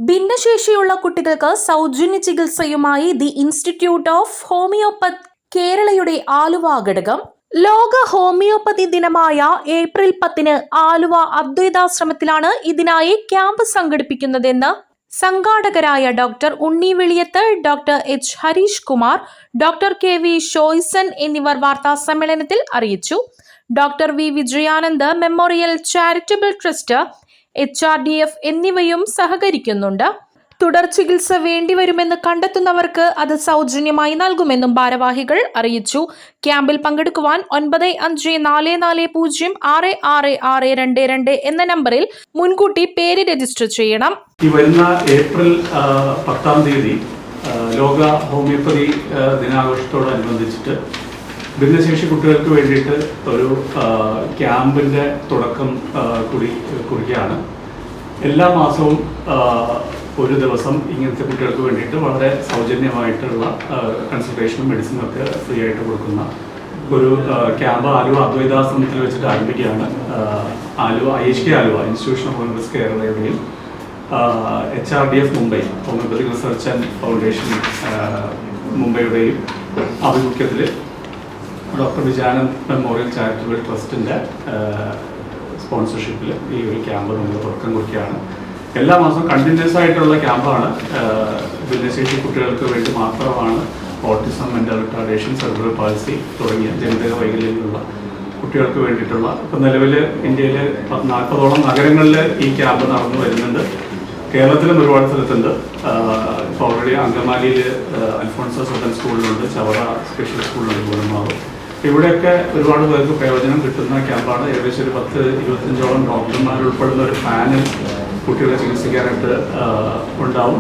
ഭിന്നശേഷിയുള്ള കുട്ടികൾക്ക് സൗജന്യ ചികിത്സയുമായി the institute of homeopathy കേരളയുടെ ആലുവ ഘടകം ലോക ഹോമിയോപ്പതി ദിനമായ ഏപ്രിൽ 10 ആലുവ അദ്വൈതാശ്രമത്തിലാണ് ഇതിനായി ക്യാമ്പ് സംഘടിപ്പിക്കുന്നതെന്ന് സംഘാടകരായ doctor Unni Veliyath, doctor H Harish Kumar, doctor K V Shoyson എന്നിവർ വാർത്താ സമ്മേളനത്തിൽ അറിയിച്ചു. Doctor V Vijayanand memorial charitable trust, HRDF എന്നിവയും സഹകരിക്കുന്നുണ്ട്. തുടർ ചികിത്സ വേണ്ടിവരുമെന്ന് കണ്ടെത്തുന്നവർക്ക് അത് സൗജന്യമായി നൽകുമെന്നും ഭാരവാഹികൾ അറിയിച്ചു. ക്യാമ്പിൽ പങ്കെടുക്കുവാൻ 9544066622 എന്ന നമ്പറിൽ മുൻകൂട്ടി പേര് രജിസ്റ്റർ ചെയ്യണം. ഈ വരുന്ന ഏപ്രിൽ 10 ലോക ഹോമിയോപ്പതി ദിനാഘോഷത്തോടനുബന്ധിച്ചിട്ട് ഭിന്നശേഷി കുട്ടികൾക്ക് വേണ്ടിയിട്ട് ഒരു ക്യാമ്പിൻ്റെ തുടക്കം കുറിക്കുകയാണ്. എല്ലാ മാസവും ഒരു ദിവസം ഇങ്ങനത്തെ കുട്ടികൾക്ക് വേണ്ടിയിട്ട് വളരെ സൗജന്യമായിട്ടുള്ള കൺസൾട്ടേഷനും മെഡിസിനും ഒക്കെ ഫ്രീ ആയിട്ട് കൊടുക്കുന്ന ഒരു ക്യാമ്പ് ആലുവ അദ്വൈതാശ്രമത്തിൽ വെച്ചിട്ട് ആരംഭിക്കുകയാണ്. Aluva IHK Aluva institution of homoeopathy കേരളയുടെയും HRDF Mumbai homoeopathic research and foundation മുംബൈയുടെയും ആഭിമുഖ്യത്തിൽ ഡോക്ടർ വിജയാനന്ദ് മെമ്മോറിയൽ ചാരിറ്റബിൾ ട്രസ്റ്റിൻ്റെ സ്പോൺസർഷിപ്പിൽ ഈ ഒരു ക്യാമ്പ് നമ്മൾ തുടക്കം കുറിക്കുകയാണ്. എല്ലാ മാസവും കണ്ടിന്യൂസ് ആയിട്ടുള്ള ക്യാമ്പാണ്. ഭിന്നശേഷി കുട്ടികൾക്ക് വേണ്ടി മാത്രമാണ്. Autism, mental retardation, cerebral palsy തുടങ്ങിയ ജനിതക വൈകല്യങ്ങളുള്ള കുട്ടികൾക്ക് വേണ്ടിയിട്ടുള്ള ഇപ്പം നിലവിൽ ഇന്ത്യയിൽ 40ഓളം നഗരങ്ങളിൽ ഈ ക്യാമ്പ് നടന്നു വരുന്നുണ്ട്. കേരളത്തിലും ഒരുപാട് സ്ഥലത്തുണ്ട്. ഇപ്പോൾ ഓൾറെഡി അങ്കമാലിയിൽ അൽഫോൺസോ സദൻ സ്കൂളിലുണ്ട്, ചവറ സ്പെഷ്യൽ സ്കൂളിലുണ്ട്, ഗുണമാവ്. ഇവിടെയൊക്കെ ഒരുപാട് പേർക്ക് പ്രയോജനം കിട്ടുന്ന ക്യാമ്പാണ്. ഏകദേശം ഒരു 10-25ഓളം ഡോക്ടർമാർ ഉൾപ്പെടുന്ന ഒരു പാനൽ കുട്ടികളെ ചികിത്സിക്കാനായിട്ട് ഉണ്ടാവും.